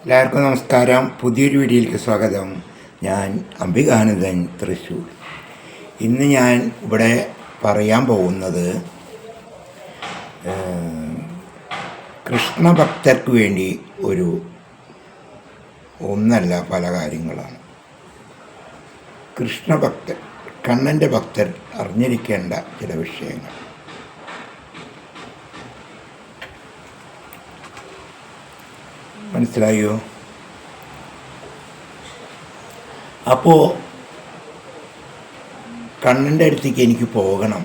എല്ലാവർക്കും നമസ്കാരം. പുതിയൊരു വീഡിയോയിലേക്ക് സ്വാഗതം. ഞാൻ അംബികാനന്ദൻ, തൃശ്ശൂർ. ഇന്ന് ഞാൻ ഇവിടെ പറയാൻ പോകുന്നത് കൃഷ്ണഭക്തർക്ക് വേണ്ടി ഒന്നല്ല പല കാര്യങ്ങളാണ്. കൃഷ്ണഭക്തർ, കണ്ണൻ്റെ ഭക്തർ അറിഞ്ഞിരിക്കേണ്ട ചില വിഷയങ്ങൾ. മനസ്സിലായോ? അപ്പോൾ കണ്ണൻ്റെ അടുത്തേക്ക് എനിക്ക് പോകണം,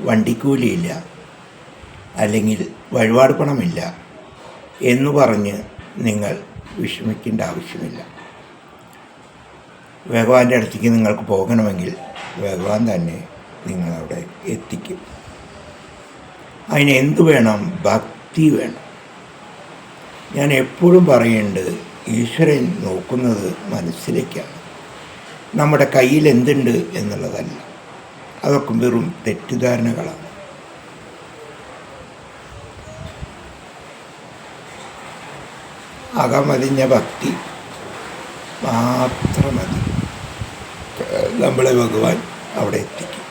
വണ്ടിക്കൂലിയില്ല, അല്ലെങ്കിൽ വഴിപാട് പണമില്ല എന്ന് പറഞ്ഞ് നിങ്ങൾ വിഷമിക്കേണ്ട ആവശ്യമില്ല. ഭഗവാന്റെ അടുത്തേക്ക് നിങ്ങൾക്ക് പോകണമെങ്കിൽ ഭഗവാൻ തന്നെ നിങ്ങളവിടെ എത്തിക്കും. അതിന് എന്തു വേണം? ഭക്തി വേണം. ഞാൻ എപ്പോഴും പറയുന്നുണ്ട്, ഈശ്വരൻ നോക്കുന്നത് മനസ്സിലേക്കാണ്, നമ്മുടെ കയ്യിൽ എന്തുണ്ട് എന്നുള്ളതല്ല. അതൊക്കെ വെറും തെറ്റിദ്ധാരണകളാണ്. അകമതിഞ്ഞ ഭക്തി മാത്രം മതി, നമ്മളെ ഭഗവാൻ അവിടെ എത്തിക്കും.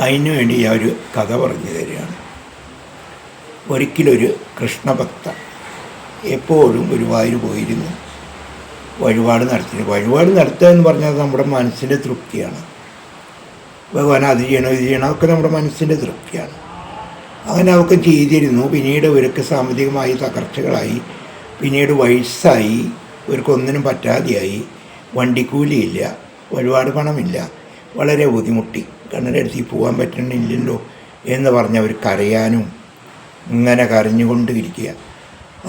അതിനു വേണ്ടി ഞാൻ ഒരു കഥ പറഞ്ഞു തരികയാണ്. ഒരിക്കലൊരു കൃഷ്ണഭക്ത എപ്പോഴും ഗുരുവായൂർ പോയിരുന്നു, വഴിപാട് നടത്തി. വഴിപാട് നടത്തുക എന്ന് പറഞ്ഞാൽ നമ്മുടെ മനസ്സിൻ്റെ തൃപ്തിയാണ്. ഭഗവാൻ അത് ചെയ്യണം ഇത് ചെയ്യണം ഒക്കെ നമ്മുടെ മനസ്സിൻ്റെ തൃപ്തിയാണ്. അങ്ങനെ അവർക്ക് ചെയ്തിരുന്നു. പിന്നീട് ഇവർക്ക് സാമ്പത്തികമായി തകർച്ചകളായി, പിന്നീട് വയസ്സായി, ഇവർക്കൊന്നിനും പറ്റാതെയായി, വണ്ടിക്കൂലിയില്ല, വഴിപാട് പണമില്ല, വളരെ ബുദ്ധിമുട്ടി. കണ്ണൻ്റെ അടുത്തേക്ക് പോകാൻ പറ്റണില്ലല്ലോ എന്ന് പറഞ്ഞ് അവർ കരയാനും ഇങ്ങനെ കരഞ്ഞുകൊണ്ടിരിക്കുക.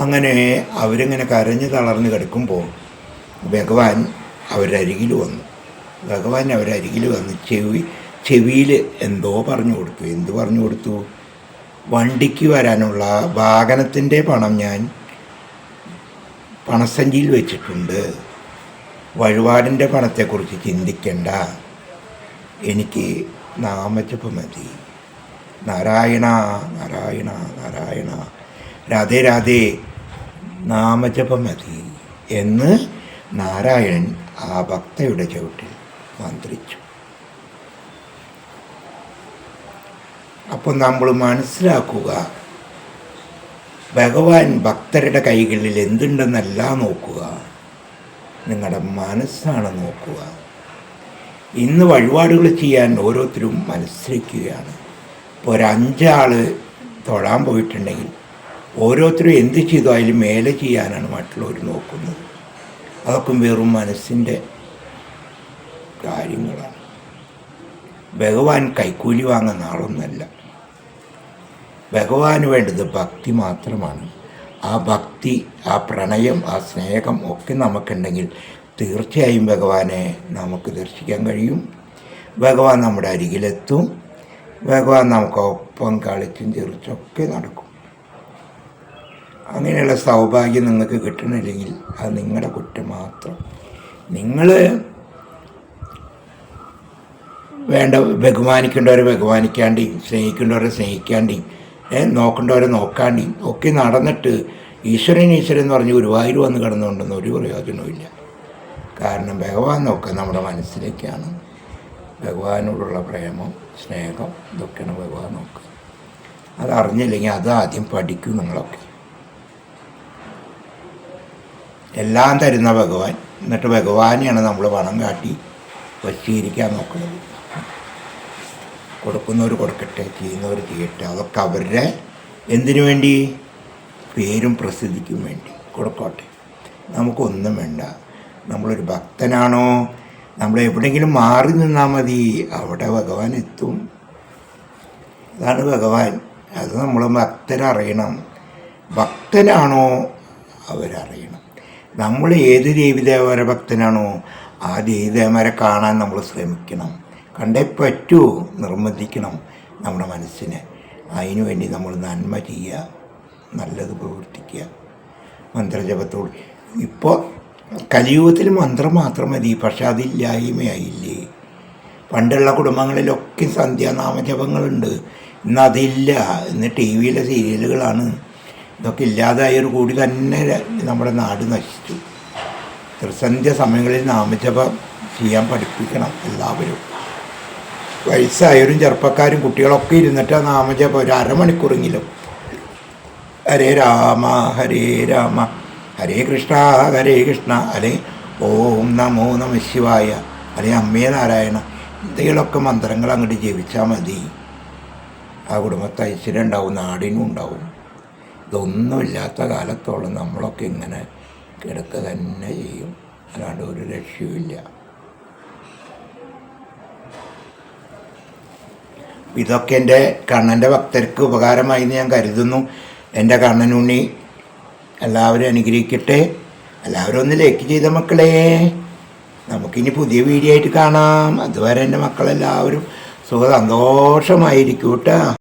അങ്ങനെ അവരിങ്ങനെ കരഞ്ഞ് തളർന്ന് കിടക്കുമ്പോൾ ഭഗവാൻ അവരരികിൽ വന്നു. ഭഗവാൻ അവരരികിൽ വന്ന് ചെവിയിൽ എന്തോ പറഞ്ഞു കൊടുത്തു. എന്ത് പറഞ്ഞു കൊടുത്തു? വണ്ടിക്ക് വരാനുള്ള വാഹനത്തിൻ്റെ പണം ഞാൻ പണസഞ്ചിയിൽ വെച്ചിട്ടുണ്ട്, വഴിപാടിൻ്റെ പണത്തെക്കുറിച്ച് ചിന്തിക്കേണ്ട, എനിക്ക് നാമജപം മതി, നാരായണ നാരായണ നാരായണ രാധേ രാധേ നാമജപം മതി എന്ന് നാരായണൻ ആ ഭക്തയുടെ ചവിട്ടിൽ മന്ത്രിച്ചു. അപ്പോൾ നമ്മൾ മനസ്സിലാക്കുക, ഭഗവാൻ ഭക്തരുടെ കൈകളിൽ എന്തുണ്ടെന്നല്ല നോക്കുക, നിങ്ങളുടെ മനസ്സാണ് നോക്കുക. ഇന്ന് വഴിപാടുകൾ ചെയ്യാൻ ഓരോരുത്തരും മത്സരിക്കുകയാണ്. ഇപ്പോൾ ഒരു 5 ആൾ തൊഴാൻ പോയിട്ടുണ്ടെങ്കിൽ ഓരോരുത്തരും എന്ത് ചെയ്തോ അതിൽ മേലെ ചെയ്യാനാണ് മറ്റുള്ളവർ നോക്കുന്നത്. അതൊക്കെ വെറും മനസ്സിൻ്റെ കാര്യങ്ങളാണ്. ഭഗവാൻ കൈക്കൂലി വാങ്ങുന്ന ആളൊന്നല്ല. ഭഗവാന് വേണ്ടത് ഭക്തി മാത്രമാണ്. ആ ഭക്തി, ആ പ്രണയം, ആ സ്നേഹം ഒക്കെ നമുക്കുണ്ടെങ്കിൽ തീർച്ചയായും ഭഗവാനെ നമുക്ക് ദർശിക്കാൻ കഴിയും. ഭഗവാൻ നമ്മുടെ അരികിലെത്തും. ഭഗവാൻ നമുക്കൊപ്പം കളിച്ചും ചിരിച്ചൊക്കെ നടക്കും. അങ്ങനെയുള്ള സൗഭാഗ്യം നിങ്ങൾക്ക് കിട്ടണില്ലെങ്കിൽ അത് നിങ്ങളുടെ കുറ്റം മാത്രം. നിങ്ങൾ ബഹുമാനിക്കേണ്ടവരെ ബഹുമാനിക്കാണ്ടിയും സ്നേഹിക്കേണ്ടവരെ സ്നേഹിക്കാണ്ടിയും നോക്കേണ്ടവരെ നോക്കാണ്ടിയും ഒക്കെ നടന്നിട്ട് ഈശ്വരൻ എന്ന് പറഞ്ഞ് ഗുരുവായൂർ വന്ന് കിടന്നുകൊണ്ടൊന്നും ഒരു പ്രയോജനവുമില്ല. കാരണം ഭഗവാൻ നോക്കുക നമ്മുടെ മനസ്സിലേക്കാണ്. ഭഗവാനോടുള്ള പ്രേമം, സ്നേഹം, ഇതൊക്കെയാണ് ഭഗവാൻ നോക്കുക. അതറിഞ്ഞില്ലെങ്കിൽ അതാദ്യം പഠിക്കും നിങ്ങളൊക്കെ. എല്ലാം തരുന്ന ഭഗവാൻ, എന്നിട്ട് ഭഗവാനെയാണ് നമ്മൾ പണം കാട്ടി വശീകരിക്കാൻ നോക്കുന്നത്. കൊടുക്കുന്നവർ കൊടുക്കട്ടെ, ചെയ്യുന്നവർ ചെയ്യട്ടെ, അതൊക്കെ അവരുടെ എന്തിനു വേണ്ടി? പേരും പ്രസിദ്ധിക്കും വേണ്ടി കൊടുക്കട്ടെ. നമുക്കൊന്നും വേണ്ട. നമ്മളൊരു ഭക്തനാണോ, നമ്മൾ എവിടെയെങ്കിലും മാറി നിന്നാൽ മതി, അവിടെ ഭഗവാൻ എത്തും. അതാണ് ഭഗവാൻ. അത് നമ്മൾ ഭക്തരറിയണം. ഭക്തനാണോ അവരറിയണം. നമ്മൾ ഏത് ദേവീദേവര ഭക്തനാണോ ആ ദേവീദേവരെ കാണാൻ നമ്മൾ ശ്രമിക്കണം. കണ്ടേ പറ്റൂ, നിർബന്ധിക്കണം നമ്മുടെ മനസ്സിനെ. അതിനു വേണ്ടി നമ്മൾ നന്മ ചെയ്യുക, നല്ലത് പ്രവർത്തിക്കുക, മന്ത്രജപത്തോട്. ഇപ്പോൾ കലിയുഗത്തിൽ മന്ത്രം മാത്രം മതി, പക്ഷെ അതില്ലായ്മയായില്ലേ? പണ്ടുള്ള കുടുംബങ്ങളിലൊക്കെ സന്ധ്യാനാമജപങ്ങളുണ്ട്, ഇന്നതില്ല. ഇന്ന് ടി വിയിലെ സീരിയലുകളാണ്. ഇതൊക്കെ ഇല്ലാതായൊരു കൂടി തന്നെ നമ്മുടെ നാട് നശിച്ചു. ത്രിസന്ധ്യ സമയങ്ങളിൽ നാമജപം ചെയ്യാൻ പഠിപ്പിക്കണം എല്ലാവരും. വയസ്സായവരും ചെറുപ്പക്കാരും കുട്ടികളൊക്കെ ഇരുന്നിട്ട് നാമജപം ഒരു അരമണിക്കൂറെങ്കിലും ഹരേ രാമ ഹരേ കൃഷ്ണ അല്ലെങ്കിൽ ഓം നമോ നമ ശിവായ അല്ലെങ്കിൽ അമ്മേ നാരായണ, എന്തെങ്കിലുമൊക്കെ മന്ത്രങ്ങൾ അങ്ങോട്ട് ജപിച്ചാൽ മതി. ആ കുടുംബത്തെ ഐശ്വര്യം ഉണ്ടാവും, നാടിനും ഉണ്ടാവും. ഇതൊന്നുമില്ലാത്ത കാലത്തോളം നമ്മളൊക്കെ ഇങ്ങനെ കിടക്കുക തന്നെ ചെയ്യും, അല്ലാണ്ട് ഒരു രക്ഷയുമില്ല. ഇതൊക്കെ എൻ്റെ കണ്ണൻ്റെ ഭക്തർക്ക് ഉപകാരമായി എന്ന് ഞാൻ കരുതുന്നു. എൻ്റെ കണ്ണനുണ്ണി എല്ലാവരും അനുഗ്രഹിക്കട്ടെ. എല്ലാവരും ഒന്ന് ലൈക്ക് ചെയ്ത മക്കളെ. നമുക്കിനി പുതിയ വീഡിയോ ആയിട്ട് കാണാം. അതുവരെ എൻ്റെ മക്കളെല്ലാവരും സന്തോഷമായിരിക്കും കേട്ടോ.